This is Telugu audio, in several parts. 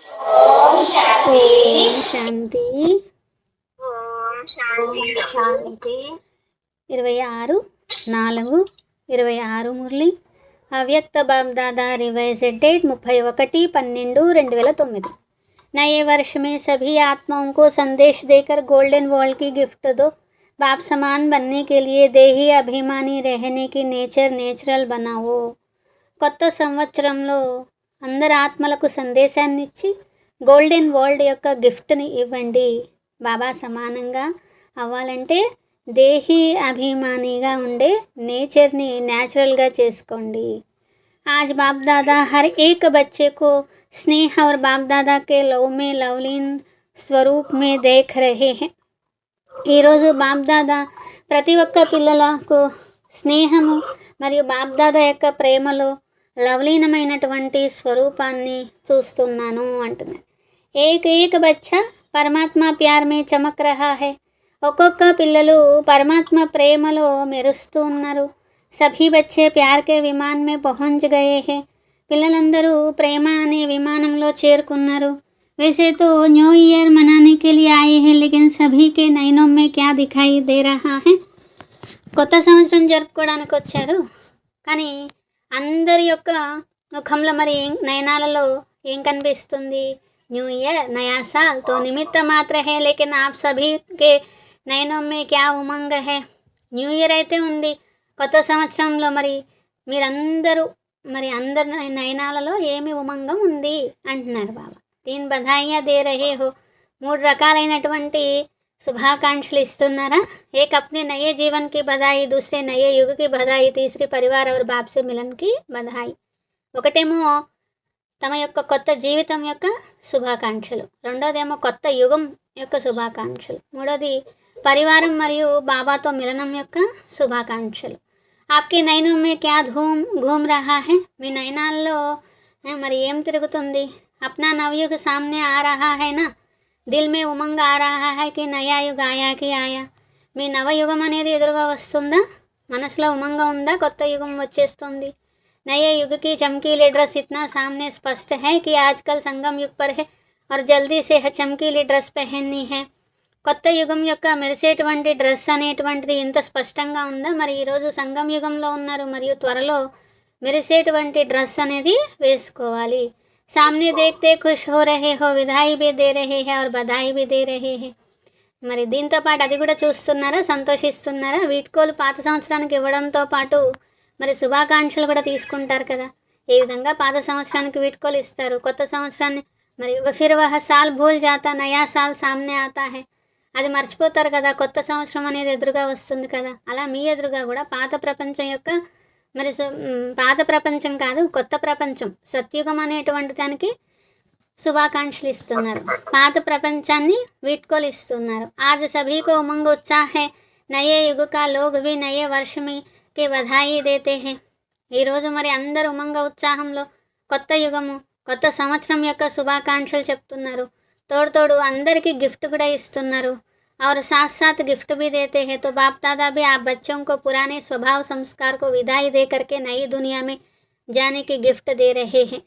ఓం శాంతి. ఓం శాంతి. ఓం శాంతి. శాంతి. 26/4/26 మురళి అవ్యక్త बाप-दादा रिवाइज्ड डेट 31/12/2009। नए वर्ष में सभी आत्माओं को संदेश देकर गोल्डन वर्ल्ड की गिफ्ट दो। बाप समान बनने के लिए देही अभिमानी रहने की నేచురల్ बनाओ। కొత్త సంవత్సరంలో అందరు ఆత్మలకు సందేశాన్ని ఇచ్చి గోల్డెన్ వరల్డ్ యొక్క గిఫ్ట్ని ఇవ్వండి. బాబా సమానంగా అవ్వాలంటే దేహి అభిమానిగా ఉండే నేచర్ని న్యాచురల్గా చేసుకోండి. आज बाप दादा हर एक बच्चे को स्नेह और बाप दादा के लव में लवलीन स्वरूप में देख रहे हैं। ఈరోజు బాప్ దాదా ప్రతి ఒక్క పిల్లలకు స్నేహము మరియు బాప్ దాదా యొక్క ప్రేమలో లవలీనమైనటువంటి స్వరూపాన్ని చూస్తున్నాను అంటున్నారు. ఏక బచ్చా పరమాత్మ ప్యార్ మే చమక్ రహా హై. ఒక్కొక్క పిల్లలు పరమాత్మ ప్రేమలో మెరుస్తూ ఉన్నారు. సభీ బచ్చే ప్యార్ కే విమాన్ మే పహుంచ్ గయే హై. పిల్లలందరూ ప్రేమ అనే విమానంలో చేరుకున్నారు. वैसे तो न्यू ईयर मनाने के लिए आए हैं, लेकिन सभी के नयनों में क्या दिखाई दे रहा है? కొత్త సంవత్సరం జరుపుకోవడానికి వచ్చారు, కానీ అందరి యొక్క ముఖంలో మరి నయనాలలో ఏం కనిపిస్తుంది? న్యూ ఇయర్ నయా సాల్ తో నిమిత్త మాత్ర హే, లేకిన్ ఆప్ సభీ కే నయనోं में क्या ఉమంగ్ హే. న్యూ ఇయర్ అయితే ఉంది, కొత్త సంవత్సరంలో మరి మీరందరూ అందరి నయనాలలో ఏమి ఉమంగం ఉంది అంటున్నారు బాబా. 3 బధాయియా దే రహే హో. 3 రకాలైనటువంటి శుభాకాంక్షలు ఇస్తున్నారా? ఏక్ అప్నే నయే జీవన్ కి బధాయి, దూసరే నయే యుగ్ కి బధాయి, తీసరి పరివార్ और బాప్ సే మిలన్ కి బధాయి. ఒకటేమో తమ యొక్క కొత్త జీవితం యొక్క శుభాకాంక్షలు, రెండోదేమో కొత్త యుగం యొక్క శుభాకాంక్షలు, మూడోది పరివారం మరియు బాబాతో మిలనం యొక్క శుభాకాంక్షలు. ఆప్కే నయనోं में क्या घूम रहा है. మీ నయనాల్లో మరి ఏం తిరుగుతుంది? अपना नवयुग सामने आ रहा है ना. दिल में उमंग आ रहा है कि नया युग आया कि आया. మీ నవయుగం అనేది ఎదురుగా వస్తుందా? మనసులో ఉమంగం ఉందా? కొత్త యుగం వచ్చేస్తుంది. नए युग की चमकीली ड्रेस इतना सामने स्पष्ट है कि आजकल संगम युग पर है और जल्दी से चमकीली ड्रेस पहननी है. కొత్త యుగం యొక్క మెరిసేటువంటి డ్రెస్ అనేటువంటిది ఇంత స్పష్టంగా ఉందా? మరి ఈరోజు సంగం యుగంలో ఉన్నారు మరియు త్వరలో మెరిసేటువంటి డ్రెస్ అనేది వేసుకోవాలి. सामने देखते खुश हो रहे हो, విధాయి भी दे रहे हैं और बधाई भी दे रहे हैं. మరి దీంతో పాటు అది కూడా చూస్తున్నారా? సంతోషిస్తున్నారా? వీడ్కోలు పాత సంవత్సరానికి ఇవ్వడంతో పాటు మరి శుభాకాంక్షలు కూడా తీసుకుంటారు కదా. ఏ విధంగా పాత సంవత్సరానికి వీడ్కోలు ఇస్తారు, కొత్త సంవత్సరాన్ని మరి ఫిర్ వహ సాల్ భూల్ జాతా, నయా సాల్ సామ్నే ఆతా హై. అది మర్చిపోతారు కదా, కొత్త సంవత్సరం అనేది ఎదురుగా వస్తుంది కదా. అలా మీ ఎదురుగా కూడా పాత ప్రపంచం యొక్క మరి పాత ప్రపంచం కాదు, కొత్త ప్రపంచం సత్యుగం అనేటువంటి దానికి శుభాకాంక్షలు ఇస్తున్నారు. పాత ప్రపంచాన్ని వీడ్కోలు ఇస్తున్నారు. आज सभी को उमंग उत्साह है, नए युग का लोग भी नए वर्ष में के बधाई देते हैं. ఈరోజు మరి అందరు ఉమంగ ఉత్సాహంలో కొత్త యుగము కొత్త సంవత్సరం యొక్క శుభాకాంక్షలు చెప్తున్నారు. తోడు అందరికీ గిఫ్ట్ కూడా ఇస్తున్నారు. और साथ साथ गिफ्ट भी देते हैं. तो बाप दादा भी आप बच्चों को पुराने स्वभाव संस्कार को विदाई दे करके नई दुनिया में जाने की गिफ्ट दे रहे हैं.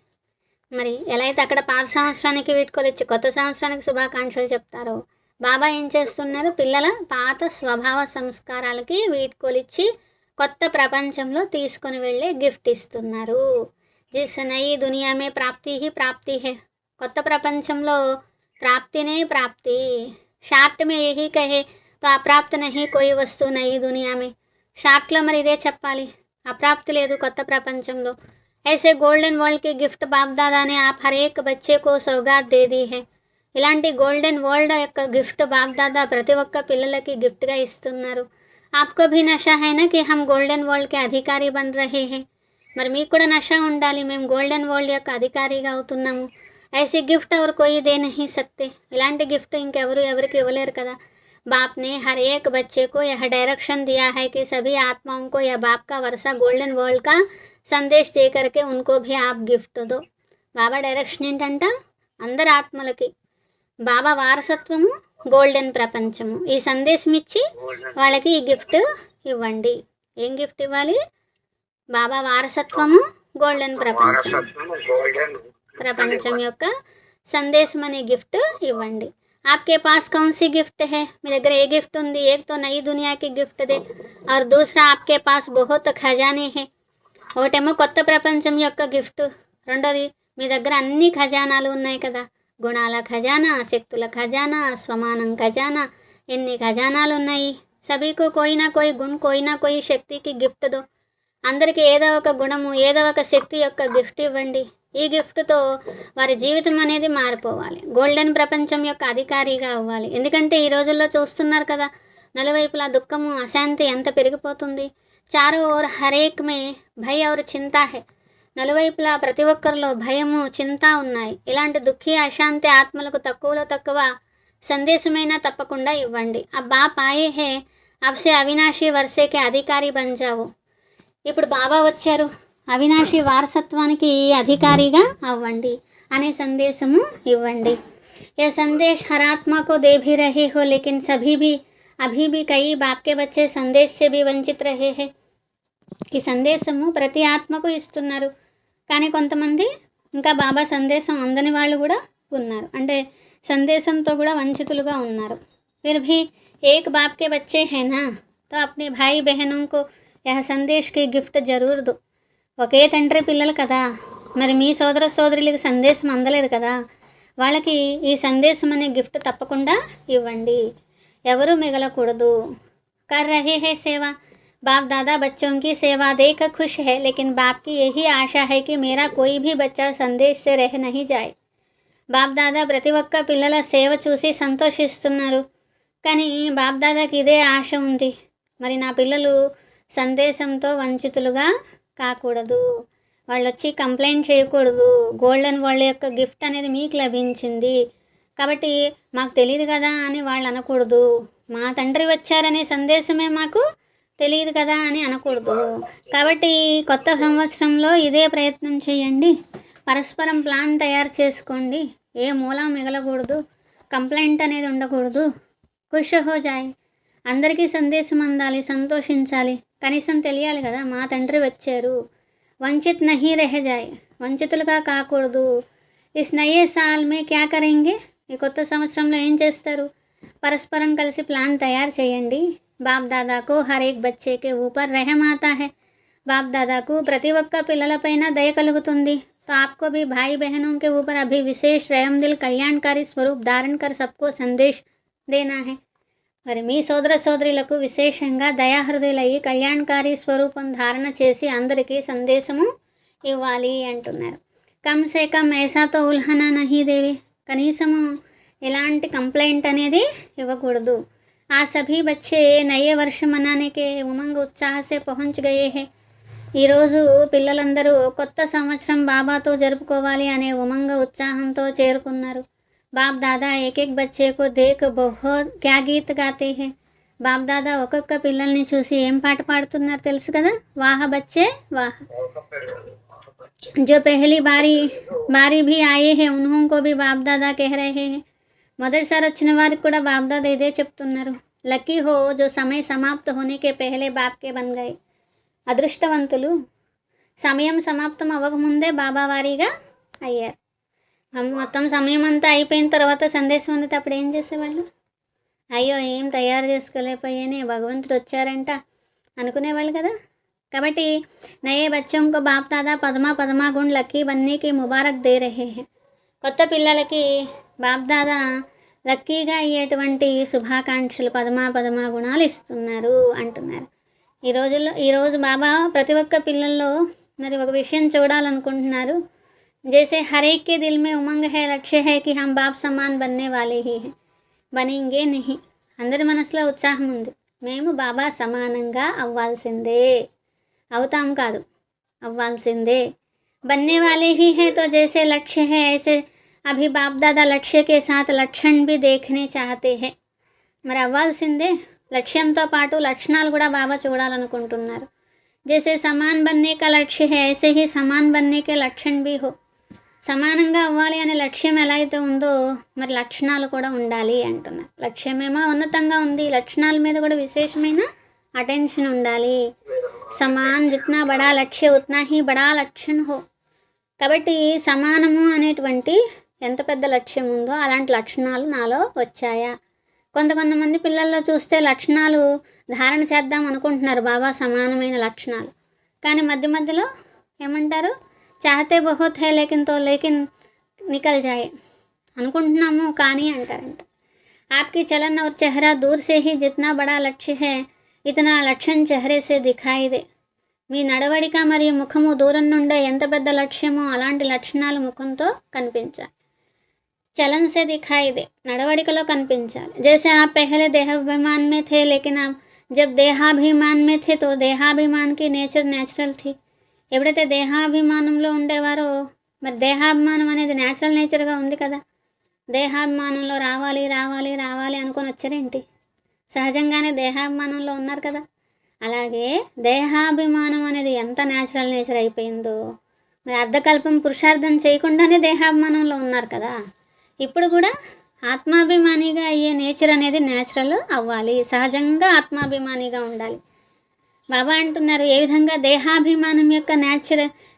మరి ఎలా అయితే అక్కడ పాత సంవత్సరానికి వీడ్కోలు ఇచ్చి కొత్త సంవత్సరానికి శుభాకాంక్షలు చెప్తారో, బాబా ఏం చేస్తున్నారు? పిల్లల పాత స్వభావ సంస్కారాలకి వీడ్కోలు ఇచ్చి కొత్త ప్రపంచంలో తీసుకొని వెళ్ళే గిఫ్ట్ ఇస్తున్నారు. జిస్ నయి దునియా మే ప్రాప్తి హి ప్రాప్తి హే. కొత్త ప్రపంచంలో ప్రాప్తినే ప్రాప్తి. షార్ట్ మే యహీ కహే తో అప్రాప్త నహీ కోయి వస్తువు నయి దునియా మే. షార్ట్లో మరి ఇదే చెప్పాలి, అప్రాప్తి లేదు కొత్త ప్రపంచంలో. ऐसे गोल्डन वर्ल्ड की गिफ्ट बाप दादा ने आप हर एक बच्चे को सौगात दे दी है. ఇలాంటి గోల్డెన్ వరల్డ్ యొక్క గిఫ్ట్ బాప్ దాదా ప్రతి ఒక్క పిల్లలకి గిఫ్ట్గా ఇస్తున్నారు. आपको भी नशा है ना कि हम गोल्डन वर्ल्ड के अधिकारी बन रहे हैं. మరి మీకు కూడా నషా ఉండాలి, మేము గోల్డెన్ వరల్డ్ యొక్క అధికారిగా అవుతున్నాము. ऐसी गिफ्ट और कोई दे नहीं सकते. ఇలాంటి గిఫ్ట్ ఎవరికి ఇవ్వలేరు కదా. बाप ने हर एक बच्चे को यह डायरेक्शन दिया है कि सभी आत्माओं को यह बाप का वर्षा गोल्डन वर्ल्ड का Sandesh they కర్కే ఉన్కో Bhi AAP gift though. Baba direction ఏంటంట? అందరి ఆత్మలకి బాబా వారసత్వము గోల్డెన్ ప్రపంచము. ఈ సందేశం ఇచ్చి వాళ్ళకి ఈ గిఫ్ట్ ఇవ్వండి. ఏం గిఫ్ట్ ఇవ్వాలి? బాబా వారసత్వము గోల్డెన్ ప్రపంచం. ప్రపంచం యొక్క సందేశం అనే గిఫ్ట్ ఇవ్వండి. आपके पास कौन सी गिफ्ट है? మీ దగ్గర ఏ గిఫ్ట్ ఉంది? एक तो नई दुनिया की गिफ्ट दे और दूसरा आपके पास बहुत खजाने हैं. ఒకటేమో కొత్త ప్రపంచం యొక్క గిఫ్ట్, రెండోది మీ దగ్గర అన్ని ఖజానాలు ఉన్నాయి కదా, గుణాల ఖజానా, శక్తుల ఖజానా, స్వమానం ఖజానా, ఎన్ని ఖజానాలు ఉన్నాయి. సభీకు కోయి నా కోయి గుణ్, కోయి నా కోయి శక్తికి గిఫ్ట్ దో. అందరికీ ఏదో ఒక గుణము, ఏదో ఒక శక్తి యొక్క గిఫ్ట్ ఇవ్వండి. ఈ గిఫ్ట్తో వారి జీవితం అనేది మారిపోవాలి, గోల్డెన్ ప్రపంచం యొక్క అధికారిగా అవ్వాలి. ఎందుకంటే ఈ రోజుల్లో చూస్తున్నారు కదా, నలువైపులా దుఃఖము, అశాంతి ఎంత పెరిగిపోతుంది. చారో ఓర్ హరేక్ మే భయ ఔర్ చింతా హే. నలువైపులా ప్రతి ఒక్కరిలో భయము, చింత ఉన్నాయి. ఇలాంటి దుఃఖి, అశాంతి ఆత్మలకు తక్కువలో తక్కువ సందేశమైనా తప్పకుండా ఇవ్వండి. अब बाप आए हैं, आपसे అవినాశి వర్షేకే అధికారి బన్ జావో. ఇప్పుడు బాబా వచ్చారు, అవినాశి వారసత్వానికి అధికారిగా అవ్వండి అనే సందేశము ఇవ్వండి. ये संदेश हर आत्मा को दे भी रहे हो, लेकिन सभी भी अभी भी कई बाप के बच्चे संदेश से भी वंचित रहे हैं. ఈ సందేశము ప్రతి ఆత్మకు ఇస్తున్నారు, కానీ కొంతమంది ఇంకా బాబా సందేశం అందని వాళ్ళు కూడా ఉన్నారు, అంటే సందేశంతో కూడా వంచితులుగా ఉన్నారు. फिर भी एक बाप के बच्चे हैं ना, तो अपने भाई बहनों को यह संदेश की गिफ्ट जरूर दो. ఒకే తండ్రి పిల్లలు కదా, మరి మీ సోదర సోదరులకి సందేశం అందలేదు కదా, వాళ్ళకి ఈ సందేశం అనే గిఫ్ట్ తప్పకుండా ఇవ్వండి. ఎవరు మిగలకూడదు. कर रहे हैं सेवा, बाप दादा बच्चों की सेवा देख खुश है, लेकिन बाप की यही आशा है कि मेरा कोई भी बच्चा संदेश से रह नहीं जाए. బాప్ దాదా ప్రతి ఒక్క పిల్లల సేవ చూసి సంతోషిస్తున్నారు, కానీ బాప్ దాదాకి ఇదే ఆశ ఉంది, మరి నా పిల్లలు సందేశంతో వంచితులుగా కాకూడదు, వాళ్ళు వచ్చి కంప్లైంట్ చేయకూడదు. గోల్డెన్ వరల్డ్ యొక్క గిఫ్ట్ అనేది మీకు లభించింది కాబట్టి మాకు తెలియదు కదా అని వాళ్ళు అనకూడదు. మా తండ్రి వచ్చారనే సందేశమే మాకు తెలియదు కదా అని అనకూడదు. కాబట్టి కొత్త సంవత్సరంలో ఇదే ప్రయత్నం చేయండి. పరస్పరం ప్లాన్ తయారు చేసుకోండి, ఏ మూల మిగలకూడదు, కంప్లైంట్ అనేది ఉండకూడదు. ఖుష్ హో జాయ్, అందరికీ సందేశం అందాలి, సంతోషించాలి, కనీసం తెలియాలి కదా మా తండ్రి వచ్చారు. వంచిత్ నహీ రహ జాయ్, వంచితులుగా కాకూడదు. ఇస్ నయే సాల్ మే క్యా కరెంగే, ఈ కొత్త సంవత్సరంలో ఏం చేస్తారు? పరస్పరం కలిసి ప్లాన్ తయారు చేయండి. బాప్ దాదాకు హర్ ఏక్ బచ్చేకే ఊపర్ రెహమ్ ఆతా హై. బాప్ దాదాకు ప్రతి ఒక్క పిల్లలపైన దయ కలుగుతుంది. तो आपको भी भाई बहनों के ऊपर अभी विशेष रहम दिल कल्याणकारी स्वरूप धारण कर सबको संदेश देना है. మరి మీ సోదర సోదరులకు విశేషంగా దయాహృదయులయ్యి కళ్యాణకారి స్వరూపం ధారణ చేసి అందరికీ సందేశము ఇవ్వాలి అంటున్నారు. కమ్ సే కమ్ ఐసాతో ఉల్హనా నహీ దేవి, కనీసము ఎలాంటి కంప్లైంట్ అనేది ఇవ్వకూడదు. ఆ సభీ బచ్చే నయే వర్ష మనానేకే ఉమంగ్ ఉత్సాహ సే పహుంచ్ గయే హే. ఈరోజు పిల్లలందరూ కొత్త సంవత్సరం బాబాతో జరుపుకోవాలి అనే ఉమంగ ఉత్సాహంతో చేరుకున్నారు. బాప్ దాదా ఏకేక్ బచ్చేకు దేక్ బహుత్ క్యా గీత్ గాతే హే. బాప్ దాదా ఒక్కొక్క పిల్లల్ని చూసి ఏం పాట పాడుతున్నారు తెలుసు కదా, వాహ బచ్చే వాహ. जो पहली बारी भी आए हैं उन्हों को भी बाप दादा कह रहे हैं. మొదటిసారి వచ్చిన వారికి కూడా బాప్ దాదా ఇదే చెప్తున్నారు. లక్కీ హో जो समय समाप्त होने के पहले बाप के बन गए. అదృష్టవంతులు సమయం సమాప్తం అవ్వకముందే బాబావారీగా అయ్యారు. మొత్తం సమయం అంతా అయిపోయిన తర్వాత సందేశం అందితే అప్పుడు ఏం చేసేవాళ్ళు? అయ్యో ఏం తయారు చేసుకోలేకపోయానే, భగవంతుడు వచ్చారంట అనుకునేవాళ్ళు కదా. కాబట్టి నయే బచ్చోं को బాప్ దాదా పదమా గుణ్ లక్కీ బన్నీకి ముబారక్ దే రహే హై. కొత్త పిల్లలకి బాప్ దాదా లక్కీగా అయ్యేటువంటి శుభాకాంక్షలు పదమా గుణాలు ఇస్తున్నారు అంటున్నారు. ఈరోజు బాబా ప్రతి ఒక్క పిల్లల్లో మరి ఒక విషయం చూడాలనుకుంటున్నారు. जैसे हर एक के दिल में उमंग है, लक्ष्य है कि हम बाप समान बनने वाले ही हैं, बनेंगे नहीं. అందరి మనసులో ఉత్సాహం ఉంది, మేము బాబా సమానంగా అవ్వాల్సిందే, అవుతాం కాదు అవ్వాల్సిందే. बनने वाले ही हैं, तो जैसे लक्ष्य है ऐसे अभी बाप दादा लक्ष्य के साथ लक्षण भी देखने चाहते हैं. మరి అవ్వాల్సిందే, లక్ష్యంతో పాటు లక్షణాలు కూడా బాబా చూడాలనుకుంటున్నారు. जैसे समान बनने का लक्ष्य है ऐसे ही समान बनने के लक्षण भी हो. సమానంగా అవ్వాలి అనే లక్ష్యం ఎలా అయితే ఉందో మరి లక్షణాలు కూడా ఉండాలి అంటున్నారు. లక్ష్యమేమో ఉన్నతంగా ఉంది, లక్షణాల మీద కూడా విశేషమైన అటెన్షన్ ఉండాలి. సమాన్ జిత్నా బడా లక్ష్య ఉత్నా హీ బడా లక్షణ్ హో. కాబట్టి సమానము అనేటువంటి ఎంత పెద్ద లక్ష్యం ఉందో అలాంటి లక్షణాలు నాలో వచ్చాయా? కొంతమంది పిల్లల్లో చూస్తే లక్షణాలు ధారణ చేద్దాం అనుకుంటున్నారు, బాబా సమానమైన లక్షణాలు. కానీ మధ్యలో ఏమంటారు, చాహతే బహుత్ హై లేకిన్ నికల్ జాయే అనుకుంటున్నాము కానీ అంటారంట. आपकी चलन और चेहरा दूर से ही जितना बड़ा लक्ष्य है इतना लक्षण चेहरे से दिखाई दे. మీ నడవడిక మరియు ముఖము దూరం నుండే ఎంత పెద్ద లక్ష్యమో అలాంటి లక్షణాలు ముఖంతో కనిపించాలి. చలన్ సే దిఖాయి దే, నడవడికలో కనిపించాలి. జైసే ఆప్ పెహలే దేహాభిమాన్ మే థే లేకిన్ ఆప్ జబ్ దేహాభిమాన్ మే థే తో దేహాభిమాన్కి నేచర్ న్యాచురల్ థీ. ఎప్పుడైతే దేహాభిమానంలో ఉండేవారో, మరి దేహాభిమానం అనేది న్యాచురల్ నేచర్గా ఉంది కదా, దేహాభిమానంలో రావాలి అనుకొని వచ్చారేంటి? సహజంగానే దేహాభిమానంలో ఉన్నారు కదా. అలాగే దేహాభిమానం అనేది ఎంత న్యాచురల్ నేచర్ అయిపోయిందో, మరి అర్ధకల్పం పురుషార్థం చేయకుండానే దేహాభిమానంలో ఉన్నారు కదా. ఇప్పుడు కూడా ఆత్మాభిమానిగా అయ్యే నేచర్ అనేది న్యాచురల్ అవ్వాలి, సహజంగా ఆత్మాభిమానిగా ఉండాలి. బాబా అంటున్నారు, ఏ విధంగా దేహాభిమానం యొక్క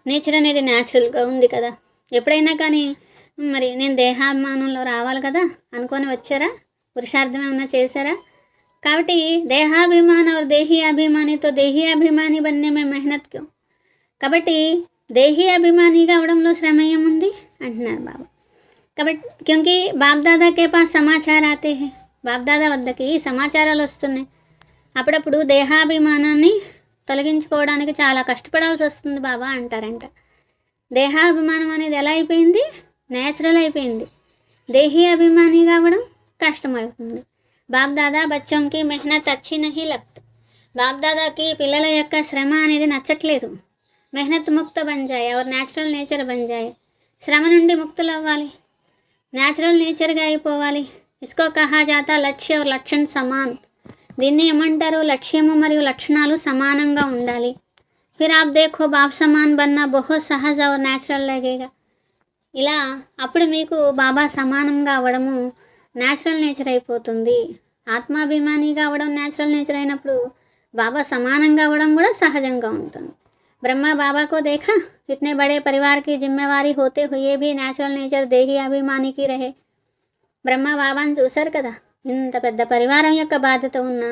నేచర్ అనేది న్యాచురల్గా ఉంది కదా. ఎప్పుడైనా కానీ మరి నేను దేహాభిమానంలో రావాలి కదా అనుకొని వచ్చారా? పురుషార్థం ఏమన్నా చేశారా? కాబట్టి దేహాభిమాన్ और देही अभिमानी तो देही अभिमानी बनने में मेहनत क्यों? కాబట్టి దేహీ అభిమానిగా అవడంలో శ్రమ ఏముంది అంటున్నారు బాబా. కాబట్టి క్యూంకి బాప్దాదాకే పాస్ సమాచారం ఆతే హై, బాప్దాదా వద్దకి సమాచారాలు వస్తున్నాయి. అప్పుడప్పుడు దేహాభిమానాన్ని తొలగించుకోవడానికి చాలా కష్టపడాల్సి వస్తుంది బాబా అంటారంట. దేహాభిమానం అనేది ఎలా అయిపోయింది? నేచురల్ అయిపోయింది. దేహీ అభిమాని కావడం కష్టమవుతుంది. బాప్దాదా బచ్చోంకి మెహనత్ అచ్చి నహీ లగ్తీ. బాప్దాదాకి పిల్లల యొక్క శ్రమ అనేది నచ్చట్లేదు. మెహనత్ ముక్త బంజాయి और న్యాచురల్ నేచర్ బంజాయి. శ్రమ నుండి ముక్తులు అవ్వాలి, న్యాచురల్ నేచర్గా అయిపోవాలి. ఇస్కో కహా జాతా లక్ష్య और లక్షణ సమాన్. దీన్ని ఏమంటారు? లక్ష్యము మరియు లక్షణాలు సమానంగా ఉండాలి. ఫిర్ ఆప్ దేఖో బాప్ సమాన్ బన్నా బహుత్ సహజ और న్యాచురల్ लगेगा. ఇలా అప్పుడు మీకు బాబా సమానంగా అవ్వడము న్యాచురల్ నేచర్ అయిపోతుంది. ఆత్మాభిమానిగా అవ్వడం న్యాచురల్ నేచర్ అయినప్పుడు బాబా సమానంగా అవ్వడం కూడా సహజంగా ఉంటుంది. బ్రహ్మ బాబాకు దేఖా, ఇతనే బడే పరివార్కి జిమ్మేవారీ హోతే హుయే భీ న్యాచురల్ నేచర్ దేహీ అభిమానికి రహే. బ్రహ్మ బాబాను చూశారు కదా, ఇంత పెద్ద పరివారం యొక్క బాధ్యత ఉన్న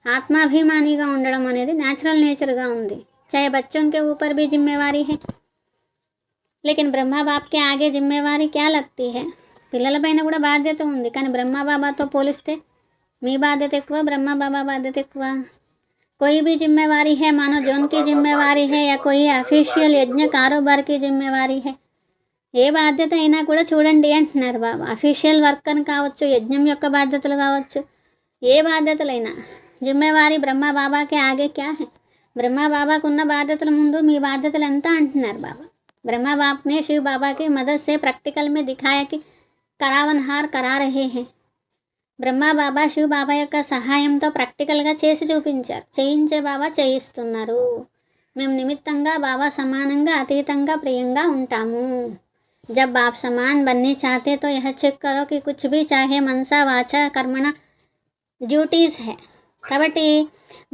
ఆత్మాభిమానిగా ఉండడం అనేది న్యాచురల్ నేచర్గా ఉంది. చాహే బచ్చోं के ऊपर भी जिम्मेवारी है, लेकिन ब्रह्मा बाप के आगे जिम्मेवारी क्या लगती है? పిల్లల పైన కూడా బాధ్యత ఉంది, కానీ బ్రహ్మ బాబాతో పోలిస్తే మీ బాధ్యత ఎక్కువ, బ్రహ్మ బాబా బాధ్యత ఎక్కువ. कोई भी जिम्मेवारी है मानो जोन की जिम्मेवारी है या कोई అఫీషియల్ యజ్ఞ కారోబార్కి జిమ్మేవారీ है. ఏ బాధ్యత అయినా కూడా చూడండి అంటున్నారు బాబా. అఫీషియల్ వర్క్ అని కావచ్చు, యజ్ఞం యొక్క బాధ్యతలు కావచ్చు, ఏ బాధ్యతలైనా జిమ్మేవారీ బ్రహ్మ బాబాకి ఆగే క్యా హై. బ్రహ్మ బాబాకు ఉన్న బాధ్యతల ముందు మీ బాధ్యతలు ఎంత అంటున్నారు బాబా. ब्रह्मा बाप ने शिव बाबा की मदद से प्रैक्टिकल में दिखाया कि करावनहार करा रहे हैं. బ్రహ్మ బాబా శివ బాబా యొక్క సహాయంతో ప్రాక్టికల్గా చేసి చూపించారు. చేయించే బాబా చేయిస్తున్నారు. మేము నిమిత్తంగా బాబా సమానంగా అతీతంగా ప్రియంగా ఉంటాము. జబ్ బాప్ సమాన్ బన్నే చాతే తో యహ చెక్ కరో కి కుచ్ భీ చాహే మనసా వాచా కర్మణ డ్యూటీస్ హై. కాబట్టి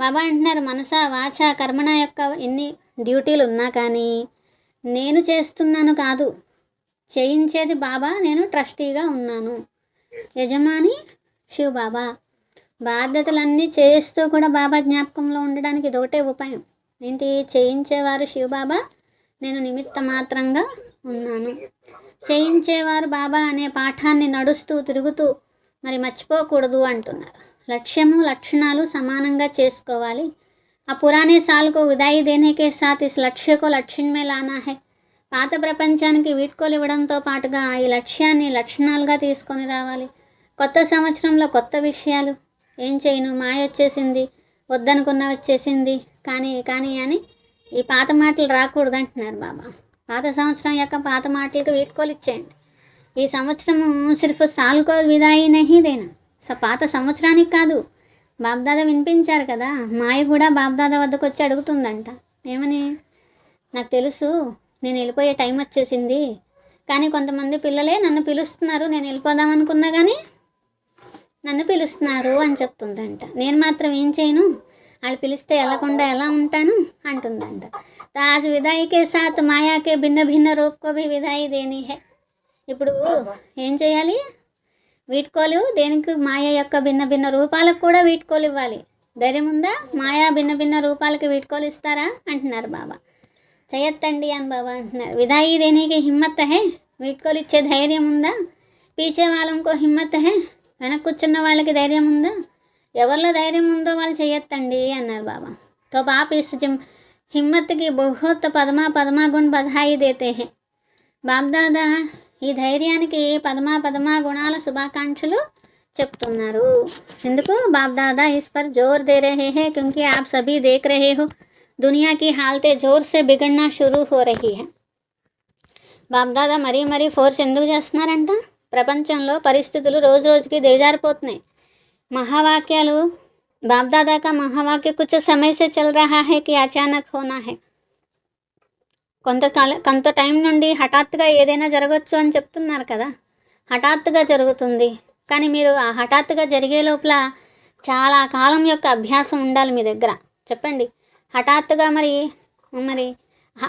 బాబా అంటున్నారు, మనసా వాచా కర్మణ యొక్క ఎన్ని డ్యూటీలు ఉన్నా కానీ నేను చేస్తున్నాను కాదు, చేయించేది బాబా, నేను ట్రస్టీగా ఉన్నాను. యజమాని శివ్ బాబా. బాధ్యతలన్నీ చేస్తూ కూడా బాబా జ్ఞాపకంలో ఉండడానికి ఇదొకటే ఉపాయం ఏంటి? చేయించేవారు శివ్ బాబా, నేను నిమిత్త మాత్రంగా ఉన్నాను. చేయించేవారు బాబా అనే పాఠాన్ని నడుస్తూ తిరుగుతూ మరి మర్చిపోకూడదు అంటున్నారు. లక్ష్యము లక్షణాలు సమానంగా చేసుకోవాలి. ఆ పురాణే సాల్కు విదాయి దేనే కే సాత్ ఇస్ లక్ష్యకు లక్ష్యమే లానా హై. పాత ప్రపంచానికి వీడ్కోలు ఇవ్వడంతో పాటుగా ఈ లక్ష్యాన్ని లక్షణాలుగా తీసుకొని రావాలి. కొత్త సంవత్సరంలో కొత్త విషయాలు. ఏం చేయను, మాయ వచ్చేసింది, వద్దనుకున్న వచ్చేసింది, కానీ అని ఈ పాత మాటలు రాకూడదు అంటున్నారు బాబా. పాత సంవత్సరం యొక్క పాత మాటలకు వీడ్కోలు ఇచ్చేయండి. ఈ సంవత్సరము సిర్ఫ్ సాల్కో విదాయి నహీ దేనా. పాత సంవత్సరానికి కాదు. బాబ్దాదా వినిపించారు కదా, మాయ కూడా బాబ్దాదా వద్దకు వచ్చి అడుగుతుందంట. ఏమని? నాకు తెలుసు నేను వెళ్ళిపోయే టైం వచ్చేసింది, కానీ కొంతమంది పిల్లలే నన్ను పిలుస్తున్నారు, నేను వెళ్ళిపోదాం అనుకున్నా కానీ నన్ను పిలుస్తున్నారు అని చెప్తుందంట. నేను మాత్రం ఏం చేయను, వాళ్ళు పిలిస్తే వెళ్ళకుండా ఎలా ఉంటాను అంటుందంట. తాజ్ విదాయి కే సాత్ మాయాకే భిన్న భిన్న రూప్ కో భీ విదాయి దేనీ హై. ఇప్పుడు ఏం చేయాలి? వీడ్కోలు దేనికి? మాయ యొక్క భిన్న భిన్న రూపాలకు కూడా వీడ్కోలు ఇవ్వాలి. ధైర్యం ఉందా? మాయా భిన్న భిన్న రూపాలకి వీడ్కోలు ఇస్తారా అంటున్నారు బాబా. చేయొత్తండి అని బాబా అంటున్నారు. విధాయి దేనికి హిమ్మత్ హే, వీడ్కోలు ఇచ్చే ధైర్యం ఉందా? పీచే వాళ్ళంకో హిమ్మత్ హే, వెనక్కి కూర్చున్న వాళ్ళకి ధైర్యం ఉందా? ఎవరిలో ధైర్యం ఉందో వాళ్ళు చేయొత్తండి అన్నారు బాబా. తో బాప్ ఇస్ హిమ్మత్కి బహుత్ పదమా గుణ్ బధాయి దేతే హే. బాబ్దాదా ఈ ధైర్యానికి పదమా గుణాల శుభాకాంక్షలు చెప్తున్నారు. ఎందుకు? బాబ్దాదా ఇస్ పర్ జోర్ దే రహే హే క్యూంకి ఆప్ సభీ దేఖ్ రహే హో దునియా की हालतें जोर से बिगड़ना शुरू हो रही है. బాబ్దాదా మరీ ఫోర్స్ ఎందుకు చేస్తున్నారంట? ప్రపంచంలో పరిస్థితులు రోజు రోజుకి దిగజారిపోతున్నాయి. महावाक्यालु बापदादा का महावाक्य कुछ समय से चल रहा है कि अचानक होना है. కొంత టైం నుండి హఠాత్తుగా ఏదైనా జరగవచ్చు అని చెప్తున్నారు కదా. హఠాత్తుగా జరుగుతుంది. కానీ మీరు ఆ హఠాత్తుగా జరిగే లోపల చాలా కాలం యొక్క అభ్యాసం ఉండాలి మీ దగ్గర. చెప్పండి, హఠాత్తుగా మరి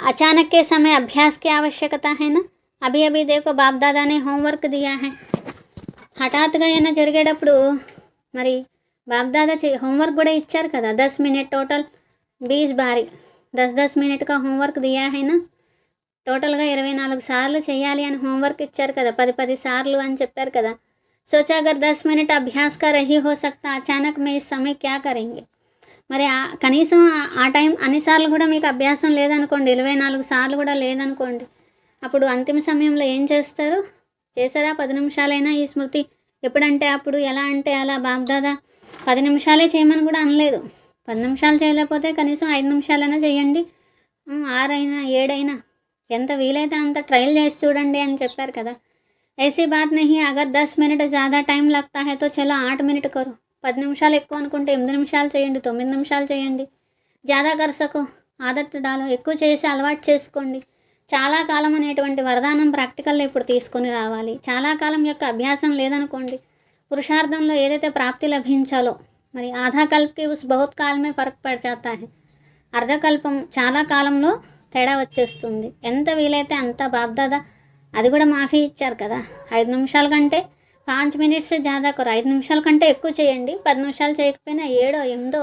అచానక్ के समय अभ्यास की आवश्यकता है ना. अभी देखो बाप दादा ने होमवर्क दिया है. హఠాత్తుగా ఏమైనా జరిగేటప్పుడు మరి బాప్దాదా होमवर्क కూడా ఇచ్చారు కదా. 10 मिनट टोटल 20 बारी 10 मिनट का होमवर्क दिया है ना. టోటల్గా 24 సార్లు చేయాలి అని హోంవర్క్ ఇచ్చారు కదా. 10 సార్లు అని చెప్పారు కదా. सोचा अगर 10 मिनट अभ्यास का रही हो सकता अचानक में इस समय क्या करेंगे. మరి కనీసం ఆ టైం అన్నిసార్లు కూడా మీకు అభ్యాసం లేదనుకోండి, 24 సార్లు కూడా లేదనుకోండి, అప్పుడు అంతిమ సమయంలో ఏం చేస్తారు? చేశారా? 10 నిమిషాలైనా ఈ స్మృతి ఎప్పుడంటే అప్పుడు, ఎలా అంటే అలా. బాప్దాదా 10 నిమిషాలే చేయమని కూడా అనలేదు. 10 నిమిషాలు చేయలేకపోతే కనీసం 5 నిమిషాలైనా చేయండి, 6 అయినా 7 అయినా ఎంత వీలైతే అంత ట్రయల్ చేసి చూడండి అని చెప్పారు కదా. ऐसी बात नहीं, अगर 10 मिनट ज़्यादा टाइम लगता है तो चलो 8 मिनट करो. 10 నిమిషాలు ఎక్కువ అనుకుంటే 8 నిమిషాలు చేయండి, 9 నిమిషాలు చేయండి. ज़्यादा कर सको ఆదత్ డాలో, ఎక్కువ చేసి అలవాటు చేసుకోండి. చాలా కాలం అనేటువంటి వరదానం ప్రాక్టికల్లో ఇప్పుడు తీసుకొని రావాలి. చాలా కాలం యొక్క అభ్యాసం లేదనుకోండి, పురుషార్థంలో ఏదైతే ప్రాప్తి లభించాలో మరి ఆధా కల్ప్కి ఉస్ బహుత్ కాలమే ఫరక్ పడ్ జాతా హై. అర్ధకల్పం చాలా కాలంలో తేడా వచ్చేస్తుంది. ఎంత వీలైతే అంత బాప్దాదా అది కూడా మాఫీ ఇచ్చారు కదా. 5 నిమిషాల కంటే 5 మినిట్స్ ज़्यादा కరో. 5 నిమిషాల కంటే ఎక్కువ చేయండి. 10 నిమిషాలు చేయకపోయినా 7, 8,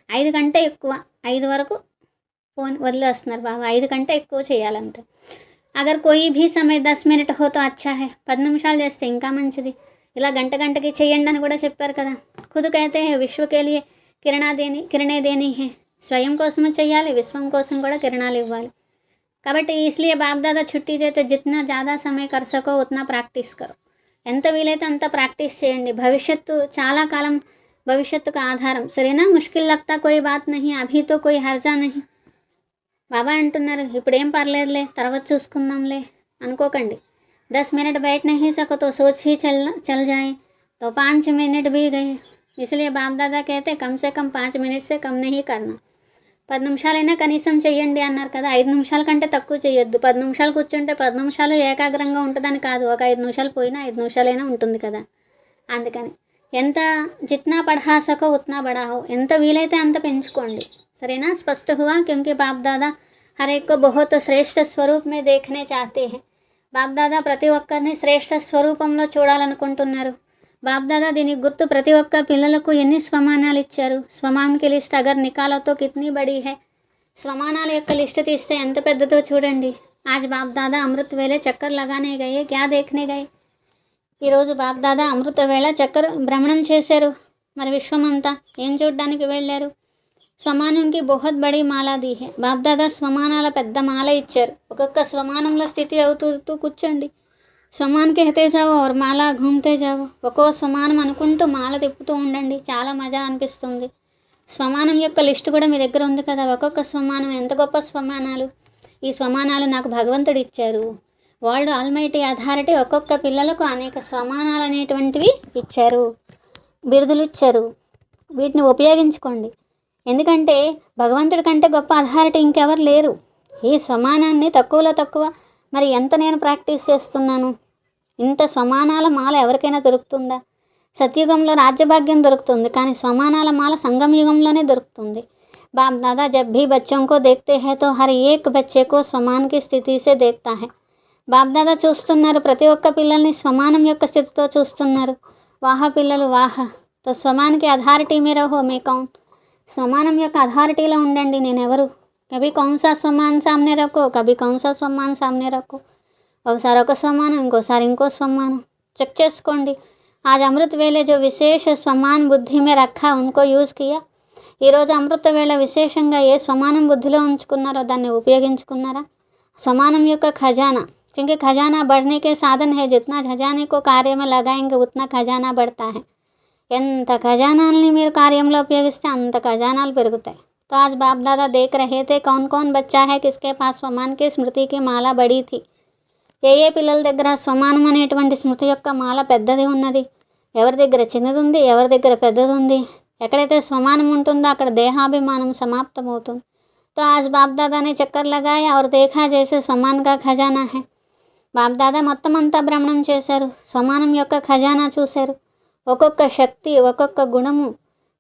5 కంటే ఎక్కువ, 5 వరకు ఫోన్ వదిలేస్తున్నారు బాబా. 5 కంటే ఎక్కువ చేయాలంతే. అగర్ కోయి భీ సమయ 10 మినిట్ హో తో అచ్చా హై. 10 నిమిషాలు చేస్తే ఇంకా మంచిది. ఇలా గంటకి చేయండి అని కూడా చెప్పారు కదా. ఖుద్ కహతే హై విశ్వకే లియే కిరణే దేని హై. స్వయం కోసం చేయాలి, విశ్వం కోసం కూడా కిరణాలు ఇవ్వాలి. కాబట్టి ఇస్లియే బాప్దాదా ఛుట్టి దేతే జిత్నా ज़्यादा समय कर सको उतना ప్రాక్టీస్ కరో. ఎంత వీలైతే అంత ప్రాక్టీస్ చేయండి. భవిష్యత్తు చాలా కాలం భవిష్యత్తుకు ఆధారం. సరేనా? ముష్కిల్ లగ్తా కోయి బాత్ నహీ, అభీ తో కోయి హర్జా నహీ. బాబా అంటున్నారు ఇప్పుడేం పర్లేదులే, తర్వాత చూసుకుందాంలే అనుకోకండి. 10 मिनट बैठ नहीं सको तो सोच ही चल जाए तो 5 मिनट भी गए. इसलिए बाप दादा कहते कम से कम 5 मिनट से कम नहीं करना. 10 నిమిషాలైనా కనీసం చెయ్యండి అన్నారు కదా. 5 నిమిషాల కంటే తక్కువ చేయొద్దు. 10 నిమిషాలు కూర్చుంటే 10 నిమిషాలు ఏకాగ్రంగా ఉంటుందని కాదు, ఒక 5 నిమిషాలు పోయినా 5 నిమిషాలైనా ఉంటుంది కదా. అందుకని ఎంత జిత్నా పढ़ा सको उतना बढ़ाओ. ఎంత వీలైతే అంత పెంచుకోండి. సరేనా? స్పష్ట హువా? క్యూంకి బాప్ దాదా हर एक को बहुत श्रेष्ठ स्वरूप में देखने चाहते हैं. బాప్దాదా ప్రతి ఒక్కరిని శ్రేష్ఠ స్వరూపంలో చూడాలనుకుంటున్నారు. బాప్దాదా దీనికి గుర్తు ప్రతి ఒక్క పిల్లలకు ఎన్ని స్వమానాలు ఇచ్చారు. స్వమాన్కి లిస్ట్ అగర్ నికాలతో కిత్నీ బడీ హై. స్వమానాల యొక్క లిస్ట్ తీస్తే ఎంత పెద్దదో చూడండి. ఆజ్ బాప్దాదా అమృత్ వేళ చక్కర్ లగానే గయే, క్యా దేఖనే గయే. ఈరోజు బాప్దాదా అమృత వేళ చక్కర్ భ్రమణం చేశారు. మరి విశ్వమంతా ఏం చూడడానికి వెళ్ళారు? స్వమానంకి బహుత్ బడి మాలా దీ హై. బాప్దాదా స్వమానాల పెద్ద మాల ఇచ్చారు. ఒక్కొక్క స్వమానంలో స్థితి అవుతూ కూర్చోండి. స్వమాన్ कहते जाओ और మాలా घूमते जाओ. ఒక్కో స్వమానం అనుకుంటూ మాల తిప్పుతూ ఉండండి. చాలా మజా అనిపిస్తుంది. స్వమానం యొక్క లిస్ట్ కూడా మీ దగ్గర ఉంది కదా. ఒక్కొక్క స్వమానం ఎంత గొప్ప స్వమానాలు. ఈ స్వమానాలు నాకు భగవంతుడు ఇచ్చారు. వరల్డ్ ఆల్మైటీ అథారిటీ ఒక్కొక్క పిల్లలకు అనేక స్వమానాలు అనేటువంటివి ఇచ్చారు, బిరుదులు ఇచ్చారు. వీటిని ఉపయోగించుకోండి. ఎందుకంటే భగవంతుడి కంటే గొప్ప అథారిటీ ఇంకెవరు లేరు. ఈ స్వమానాన్ని తక్కువలో తక్కువ మరి ఎంత నేను ప్రాక్టీస్ చేస్తున్నాను. ఇంత స్వమానాల మాల ఎవరికైనా దొరుకుతుందా? సత్యుగంలో రాజ్యభాగ్యం దొరుకుతుంది, కానీ స్వమానాల మాల సంగం యుగంలోనే దొరుకుతుంది. बाप दादा जब भी बच्चों को देखते हैं तो हर एक बच्चे को समान की स्थिति से देखता है. బాబ్దాదా చూస్తున్నారు, ప్రతి ఒక్క పిల్లల్ని స్వమానం యొక్క స్థితితో చూస్తున్నారు. వాహ పిల్లలు వాహ, తో స్వమాన్కి అథారిటీ మీద రహో మే కౌన్, స్వమానం యొక్క అథారిటీలో ఉండండి. నేనెవరు, కభీ కౌన్సా స్వమాన్ సామ్నే రఖో, కభీ కౌన్సా స్వమాన్ సామ్నే రఖో. ఒకసారి ఒక స్వమానం, ఇంకోసారి ఇంకో స్వమానం చెక్ చేసుకోండి. ఆజ్ అమృత్ వేళ జో విశేష స్వమాన్ బుద్ధి మే రఖా ఉన్కో యూజ్ కియా. ఈరోజు అమృత వేళ విశేషంగా ఏ స్వమానం బుద్ధిలో ఉంచుకున్నారో దాన్ని ఉపయోగించుకున్నారా? స్వమానం యొక్క ఖజానా, क्योंकि खजाना बढ़ने के साधन है, जितना खजाने को कार्य में लगाएंगे उतना खजाना बढ़ता है. ఎంత ఖజానాల్ని మీరు కార్యంలో ఉపయోగిస్తే అంత ఖజానాలు పెరుగుతాయి. तो आज बाप दादा देख रहे थे कौन कौन बच्चा है किसके पास स्वमान की स्मृति की माला बड़ी थी. ఏ పిల్లల దగ్గర స్వమానం అనేటువంటి స్మృతి యొక్క మాల పెద్దది ఉన్నది, ఎవరి దగ్గర చిన్నది ఉంది, ఎవరి దగ్గర పెద్దది ఉంది. ఎక్కడైతే స్వమానం ఉంటుందో అక్కడ దేహాభిమానం సమాప్తమవుతుంది. तो आज बाप दादा ने चक्कर लगाया और देखा जैसे स्वमान का खजाना है. బాప్దాదా మొత్తం అంతా భ్రమణం చేశారు, స్వమానం యొక్క ఖజానా చూశారు. ఒక్కొక్క శక్తి, ఒక్కొక్క గుణము,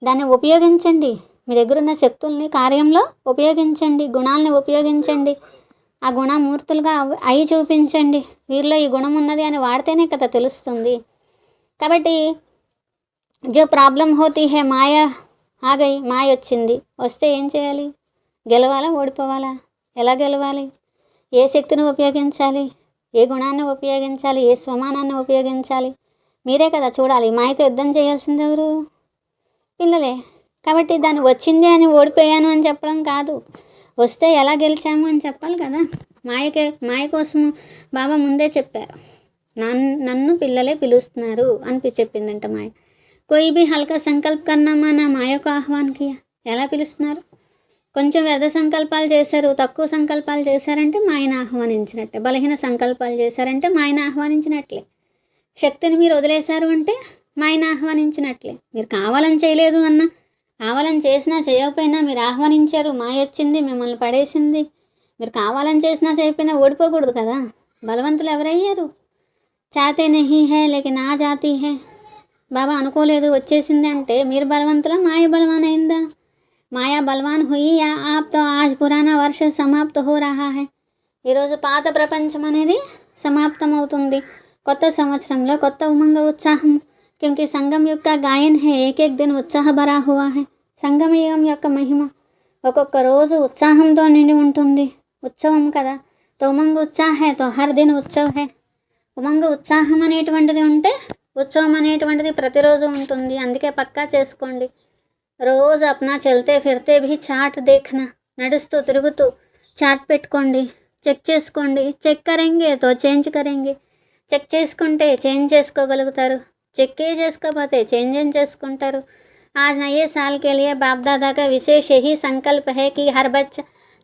దాన్ని ఉపయోగించండి. మీ దగ్గర ఉన్న శక్తుల్ని కార్యంలో ఉపయోగించండి, గుణాలని ఉపయోగించండి. ఆ గుణమూర్తులుగా అయి చూపించండి. వీరిలో ఈ గుణం ఉన్నది అని వాడితేనే కదా తెలుస్తుంది. కాబట్టి జో ప్రాబ్లం హోతీ హే మాయ ఆగయి, మాయ వచ్చింది, వస్తే ఏం చేయాలి? గెలవాలా, ఓడిపోవాలా? ఎలా గెలవాలి? ఏ శక్తిని ఉపయోగించాలి, ఏ గుణాన్ని ఉపయోగించాలి, ఏ స్వమానాన్ని ఉపయోగించాలి? మీరే కదా చూడాలి. మాయతో యుద్ధం చేయాల్సింది ఎవరు? పిల్లలే. కాబట్టి దాన్ని వచ్చింది అని ఓడిపోయాను అని చెప్పడం కాదు, వస్తే ఎలా గెలిచాము అని చెప్పాలి కదా. మాయ కోసము బాబా ముందే చెప్పారు, నన్ను పిల్లలే పిలుస్తున్నారు అని చెప్పిందంట మాయ. కోయి భీ హల్కా సంకల్ప కర్నామా నా మాయకు ఆహ్వాన్కి. ఎలా పిలుస్తున్నారు? కొంచెం వ్యర్థ సంకల్పాలు చేశారు, తక్కువ సంకల్పాలు చేశారంటే మాయను ఆహ్వానించినట్టే. బలహీన సంకల్పాలు చేశారంటే మాయను ఆహ్వానించినట్లే. శక్తిని మీరు వదిలేశారు అంటే మాయను ఆహ్వానించినట్లే. మీరు కావాలని చేయలేదు అన్న, కావాలని చేసినా చేయకపోయినా మీరు ఆహ్వానించారు, మాయ వచ్చింది, మిమ్మల్ని పడేసింది. మీరు కావాలని చేసినా చేయకపోయినా ఓడిపోకూడదు కదా. బలవంతులు ఎవరయ్యారు? చాతే నహీ హే లేకిన్ ఆ జాతి హే. బాబా అనుకోలేదు వచ్చేసింది అంటే మీరు బలవంతులా, మాయ బలవాన్ అయిందా? మాయా బలవాన్ హుయి యా ఆప్ తో ఆజ్ పురానా వర్ష సమాప్త హో రహా హై. ఈరోజు పాత ప్రపంచం అనేది సమాప్తమవుతుంది. కొత్త సంవత్సరంలో కొత్త ఉమంగ ఉత్సాహం. క్యూంకి సంగం యొక్క గాయన్ హే ఏక్ ఏక్ దిన్ ఉత్సాహ భరా హువా హై. సంగమయుగం యొక్క మహిమ ఒక్కొక్క రోజు ఉత్సాహంతో నిండి ఉంటుంది. ఉత్సవం కదా. తో ఉమంగ ఉత్సాహ హై తో హర్ దిన్ ఉత్సవ్ హై. ఉమంగ ఉత్సాహం అనేటువంటిది ఉంటే ఉత్సవం అనేటువంటిది ప్రతిరోజు ఉంటుంది. అందుకే పక్కా చేసుకోండి. రోజు అప్నా చల్తే ఫిర్తే భీ చాట్ దేఖ్నా. నడుస్తూ తిరుగుతూ చాట్ పెట్టుకోండి, చెక్ చేసుకోండి. చెక్ కరెంగే తో చేంజ్ కరెంగే. చెక్ చేసుకుంటే చేంజ్ చేసుకోగలుగుతారు, చెక్కే చేసుకోకపోతే చేంజ్ ఏం చేసుకుంటారు. आज नए साल के लिए बाप दादा का विशेष यही संकल्प है कि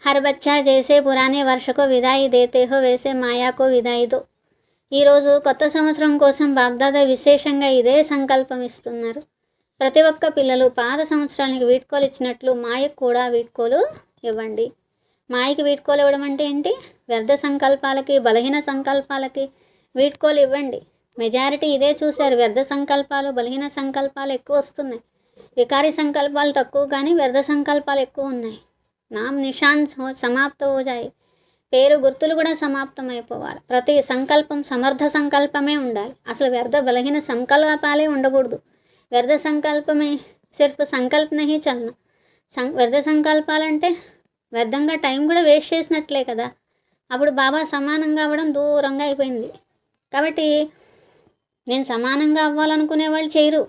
हर बच्चा जैसे पुराने वर्ष को विदाई देते हो वैसे माया को विदाई दो. ఈరోజు కొత్త సంవత్సరం కోసం బాప్దాదా విశేషంగా ఇదే సంకల్పం ఇస్తున్నారు. ప్రతి ఒక్క పిల్లలు పాత సంవత్సరానికి వీడ్కోలు ఇచ్చినట్లు మాయకు కూడా వీడ్కోలు ఇవ్వండి. మాయకి వీడ్కోలు ఇవ్వడం అంటే ఏంటి? వ్యర్థ సంకల్పాలకి, బలహీన సంకల్పాలకి వీడ్కోలు ఇవ్వండి. మెజారిటీ ఇదే చూశారు. వ్యర్థ సంకల్పాలు, బలహీన సంకల్పాలు ఎక్కువ వస్తున్నాయి. వికారీ సంకల్పాలు తక్కువ, కానీ వ్యర్థ సంకల్పాలు ఎక్కువ ఉన్నాయి. నామ్ నిషాన్ సమాప్త హో జాయి. పేరు గుర్తులు కూడా సమాప్తమైపోవాలి. ప్రతి సంకల్పం సమర్థ సంకల్పమే ఉండాలి. అసలు వ్యర్థ బలహీన సంకల్పాలే ఉండకూడదు. వ్యర్థ సంకల్పమే సిర్ఫ్ సంకల్ప నహీ చలన. వ్యర్థ సంకల్పాలంటే వ్యర్థంగా టైం కూడా వేస్ట్ చేసినట్లే కదా. అప్పుడు బాబా సమానంగా అవ్వడం దూరంగా అయిపోయింది. కాబట్టి నేను సమానంగా అవ్వాలనుకునే వాళ్ళు చేయరు.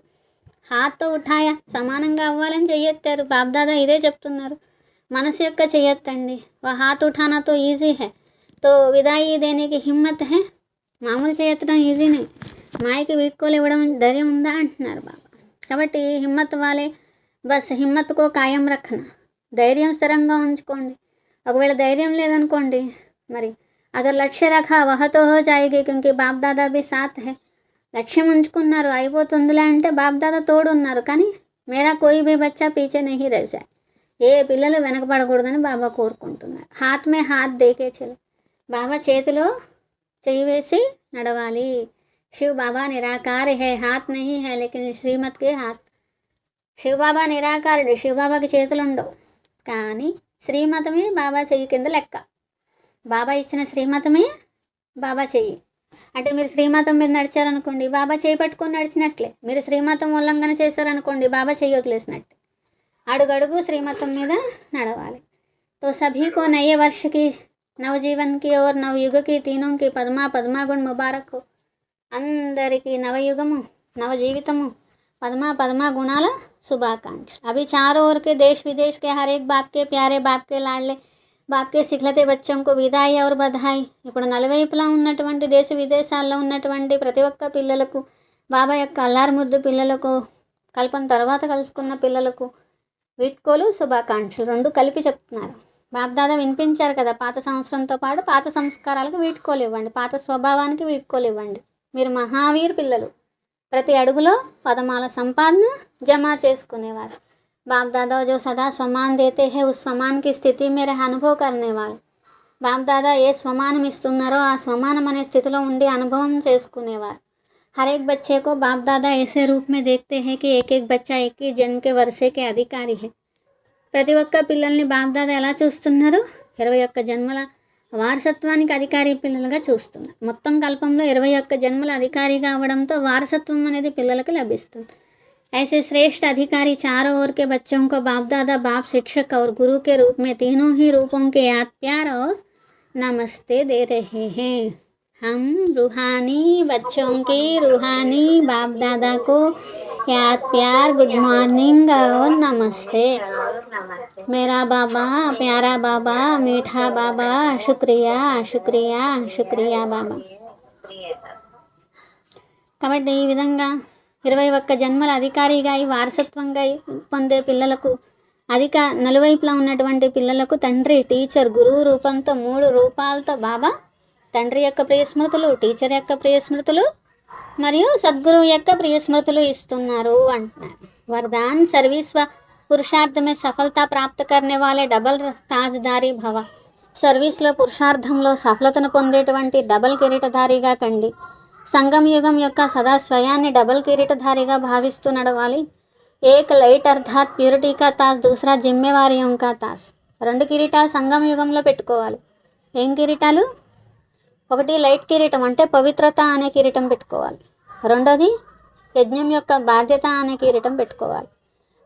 హాత్తో ఉఠాయా, సమానంగా అవ్వాలని చెయ్యెత్తారు. బాప్దాదా ఇదే చెప్తున్నారు. మనసు యొక్క చెయ్యెత్తండి. వా హాత్ ఉఠానాతో ఈజీ హై, తో విదాయి దేనికి హిమ్మత్ హై. మామూలు చేయెత్తడం ఈజీనే, మాయకి వీడ్కోలు ఇవ్వడం ధైర్యం ఉందా అంటున్నారు బాబా. కాబట్టి హిమ్మత్ వాలే బస్ హిమ్మత్కో కాయం రఖనా. ధైర్యం స్థిరంగా ఉంచుకోండి. ఒకవేళ ధైర్యం లేదనుకోండి, మరి అగర్ లక్ష్య రఖా వహతో హో జాయేగి, క్యూంకి బాప్ దాదా భీ సాత్ హై. లక్ష్యం ఉంచుకున్నారు, అయిపోతుందిలే అంటే బాప్దాదా తోడు ఉన్నారు. కానీ మేరా కోయి భీ బచ్చా పీచే నహీ రహ్ జాయే. ఏ పిల్లలు వెనకబడకూడదని బాబా కోరుకుంటున్నారు. హాత్ మే హాత్ దేకే చలో. బాబా చేతిలో చెయ్యి వేసి నడవాలి. శివ్ బాబా నిరాకార్ హై, హాత్ నహీ హై లేకిన్ శ్రీమత్కే హాత్. శివ్ బాబా నిరాకారుడు, శివ్ బాబాకి చేతులు ఉండవు, కానీ శ్రీమతమే బాబా చెయ్యి కింద లెక్క. బాబా ఇచ్చిన శ్రీమతమే బాబా చెయ్యి. అంటే మీరు శ్రీమాతం మీద నడిచారనుకోండి, బాబా చేయి పట్టుకొని నడిచినట్లే. మీరు శ్రీమాతం ఉల్లంఘన చేశారనుకోండి, బాబా చెయ్యి వదిలేసినట్టే. అడుగడుగు శ్రీమతం మీద నడవాలి. तो सभी को नए वर्ष की, नवजीवन की और नवयुग की तीनों की पद्मा गुण मुबारक हो. అందరికీ నవయుగము, नवजीवितमु, पद्मा गुणाल शुभाकांक्ष. अभी चारों ओर के देश विदेश के हर एक बाप के प्यारे, बाप के लाडले, बाप के सिखलते बच्चों को విదాయి और బధాయి. ఇప్పుడు నలువైపులా ఉన్నటువంటి దేశ విదేశాల్లో ఉన్నటువంటి ప్రతి ఒక్క పిల్లలకు, బాబా యొక్క అల్లారు ముద్దు పిల్లలకు, కల్పన తర్వాత కలుసుకున్న పిల్లలకు వీడ్కోలు, శుభాకాంక్షలు రెండు కలిపి చెప్తున్నారు. బాప్దాదా వినిపించారు కదా, పాత సంవత్సరంతో పాటు పాత సంస్కారాలకు వీడ్కోలు ఇవ్వండి, పాత స్వభావానికి వీడ్కోలు ఇవ్వండి. మీరు మహావీర్ పిల్లలు. ప్రతి అడుగులో పదమాల సంపాదన జమా చేసుకునేవారు. బాప్ దాదా जो सदा స్వమాన్ देते हैं उस స్వమాన్ की स्थिति मेरे अनुभव करने वाले. బాప్ దాదా ఏ స్వమానం ఇస్తున్నారో ఆ స్వమానం అనే స్థితిలో ఉండి అనుభవం చేసుకునేవారు. हर एक बच्चे को बाप दादा ऐसे रूप में देखते हैं कि एक एक बच्चा एक ही जन्म के वर्षे के अधिकारी है. ప్రతి ఒక్క పిల్లల్ని బాప్ దాదా ఎలా చూస్తున్నారు? 21 జన్మల వారసత్వానికి అధికారి పిల్లలుగా చూస్తున్నారు. మొత్తం కల్పంలో 21 జన్మల అధికారిగా అవ్వడంతో వారసత్వం అనేది పిల్లలకు లభిస్తుంది. ऐसे श्रेष्ठ अधिकारी चारों ओर के बच्चों को बाप दादा, बाप शिक्षक और गुरु के रूप में तीनों ही रूपों के याद, प्यार और नमस्ते दे रहे हैं. हम रूहानी बच्चों की रूहानी बाप दादा को याद, प्यार, गुड मॉर्निंग और नमस्ते. मेरा बाबा, प्यारा बाबा, मीठा बाबा, शुक्रिया शुक्रिया शुक्रिया బాబా. కాబట్టి ఈ విధంగా 21 జన్మల అధికారిగా ఈ వారసత్వంగా పొందే పిల్లలకు, నలువైపులా ఉన్నటువంటి పిల్లలకు తండ్రి, టీచర్, గురువు రూపంతో 3 రూపాలతో బాబా తండ్రి యొక్క ప్రియ స్మృతులు, టీచర్ యొక్క ప్రియ స్మృతులు మరియు సద్గురువు యొక్క ప్రియ స్మృతులు ఇస్తున్నారు అంటున్నారు. వరదాన్ సర్వీస్ వ పురుషార్థ మే సఫలత ప్రాప్త కర్నే వాలే డబల్ తాజ్దారీ భవ. సర్వీస్లో పురుషార్థంలో సఫలతను పొందేటువంటి డబల్ కిరీటధారిగా కండి. సంగం యుగం యొక్క సదా స్వయాన్ని డబల్ కిరీటధారిగా భావిస్తూ నడవాలి. ఏక్ లైట్ అర్థాత్ ప్యూరిటీ కా తాజ్, దూసరా జిమ్మేవారియం కా తాజ్. 2 కిరీటాలు సంగం యుగంలో పెట్టుకోవాలి. ఏం కిరీటాలు? ఒకటి లైట్ కిరీటం, అంటే పవిత్రత అనే కిరీటం పెట్టుకోవాలి. రెండోది యజ్ఞం యొక్క బాధ్యత అనే కిరీటం పెట్టుకోవాలి.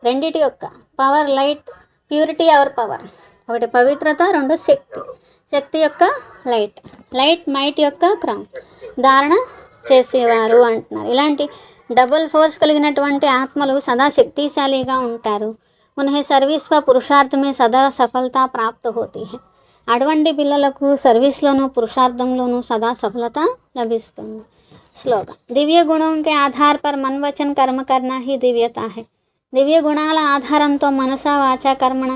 రెండిటి యొక్క power, light, purity our power. ఒకటి పవిత్రత, రెండు శక్తి. శక్తి యొక్క లైట్ మైట్ యొక్క క్రౌన్ ధారణ చేసేవారు అంటున్నారు. ఇలాంటి డబుల్ ఫోర్స్ కలిగినటువంటి ఆత్మలు సదా శక్తిశాలిగా ఉంటారు. ఉన్హే సర్వీస్ వ పురుషార్థ మే సదా సఫలత ప్రాప్త హోతీ హై. అటువంటి పిల్లలకు సర్వీస్లోనూ పురుషార్థంలోనూ సదా సఫలత లభిస్తుంది. స్లోగన్. దివ్య గుణం కే ఆధార్ పర్ మన్ వచన్ కర్మ కర్నా హీ దివ్యతా హై. దివ్య గుణాల ఆధారంతో మనస వాచ కర్మణ,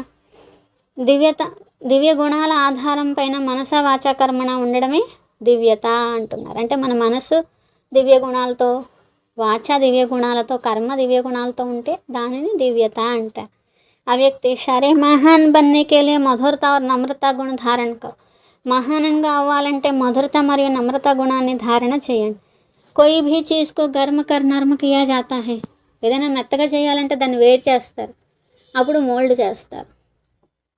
దివ్య గుణాల ఆధారం పైన మనస వాచ కర్మణ ఉండడమే దివ్యత అంటున్నారు. అంటే మన మనసు దివ్య గుణాలతో, వాచ దివ్య గుణాలతో, కర్మ దివ్య గుణాలతో ఉంటే దానిని దివ్యత అంటారు. అవ్యక్తి షరే మహాన్ బన్నే కే లియే మధురత और నమ్రత గుణ ధారణ కరో. మహానంగా అవ్వాలంటే మధురత మరియు నమ్రత గుణాన్ని ధారణ చేయండి. కోయి భీ చీజ్ కో గర్మ కర్ నర్మ కియా జాతా హై. ఏదైనా మెత్తగా చేయాలంటే దాన్ని వేడి చేస్తారు, అప్పుడు మోల్డ్ చేస్తారు.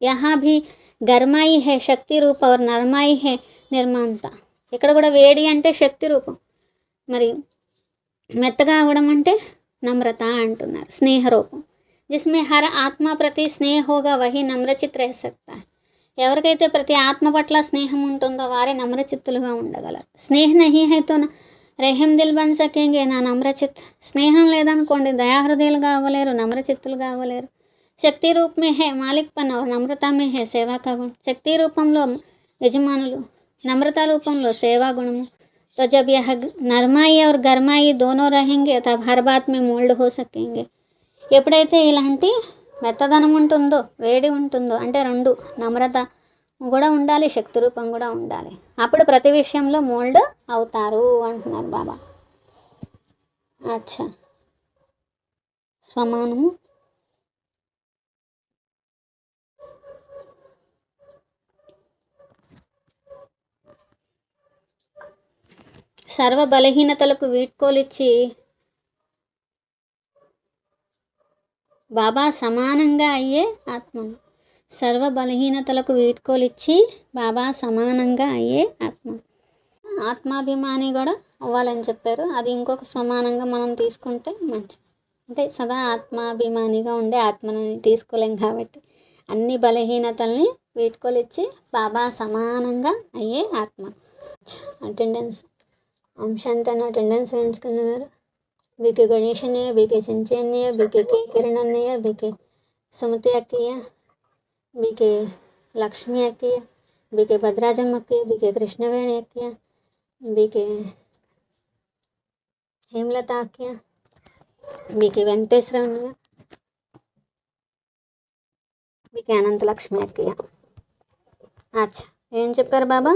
యహా భీ గర్మాయి హై శక్తి రూప और నర్మాయి హై నిర్మాంత. ఇక్కడ కూడా వేడి అంటే శక్తి రూపం, మరి మెత్తగా అవ్వడం అంటే నమ్రత అంటున్నారు, స్నేహ రూపం. జిస్మే హర ఆత్మ ప్రతి స్నేహ హోగా వహి నమ్రచిత్ రహ సక్తా. ఎవరికైతే ప్రతి ఆత్మ పట్ల స్నేహం ఉంటుందో వారే నమ్రచిత్తులుగా ఉండగలరు. స్నేహ నహీ హై తో రెహం దిల్ బన్ సకేంగే నా నమ్రచిత్. స్నేహం లేదనుకోండి దయాహృదయులుగా అవ్వలేరు, నమ్రచిత్తులుగా అవ్వలేరు. శక్తి రూప్ మే హై మాలిక్ పన్ और నమ్రత మే హై సేవా కా గుణ. శక్తి రూపంలో యజమానులు, నమ్రత రూపంలో సేవా గుణము. तो जब यह नरमाई और गरमाई दोनों रहेंगे तब हर बात में मोल्ड हो सकेंगे. ఎప్పుడైతే ఇలాంటి మెత్తదనం ఉంటుందో, వేడి ఉంటుందో, అంటే రెండు నమ్రత కూడా ఉండాలి, శక్తి రూపం కూడా ఉండాలి, అప్పుడు ప్రతి విషయంలో మోల్డ్ అవుతారు అంటున్నారు బాబా. అచ్చా, స్వమానము. సర్వ బలహీనతలకు వీడ్కోలిచ్చి బాబా సమానంగా అయ్యే ఆత్మను. సర్వ బలహీనతలకు వీడ్కోలిచ్చి బాబా సమానంగా అయ్యే ఆత్మ. ఆత్మాభిమాని కూడా అవ్వాలని చెప్పారు. అది ఇంకొక స్వమానంగా మనం తీసుకుంటే మంచిది. అంటే సదా ఆత్మాభిమానిగా ఉండే ఆత్మని తీసుకోలేం కాబట్టి అన్ని బలహీనతల్ని వీడ్కొలిచ్చి బాబా సమానంగా అయ్యే ఆత్మ. అటెండెన్స్ అంశాంతన అటెండెన్స్ వేయించుకునేవారు. బీకే గణేష్ అన్నయ్య, బీకే చెంచే అన్నయ్య, బీకే కే కిరణ్ అన్నయ్య, బీకే సుమతి అక్కయ్య, బీకే లక్ష్మి అక్కయ్య, బీకే భద్రాజమ్మ అక్కయ్య, బీకే కృష్ణవేణి అక్కయ్య, బీకే హేమలత అక్కయ్య, బీకే వెంకటేశ్వర అన్నయ్య, బీకే అనంతలక్ష్మి అక్కయ్య. అచ్చా ఏం చెప్పారు బాబా?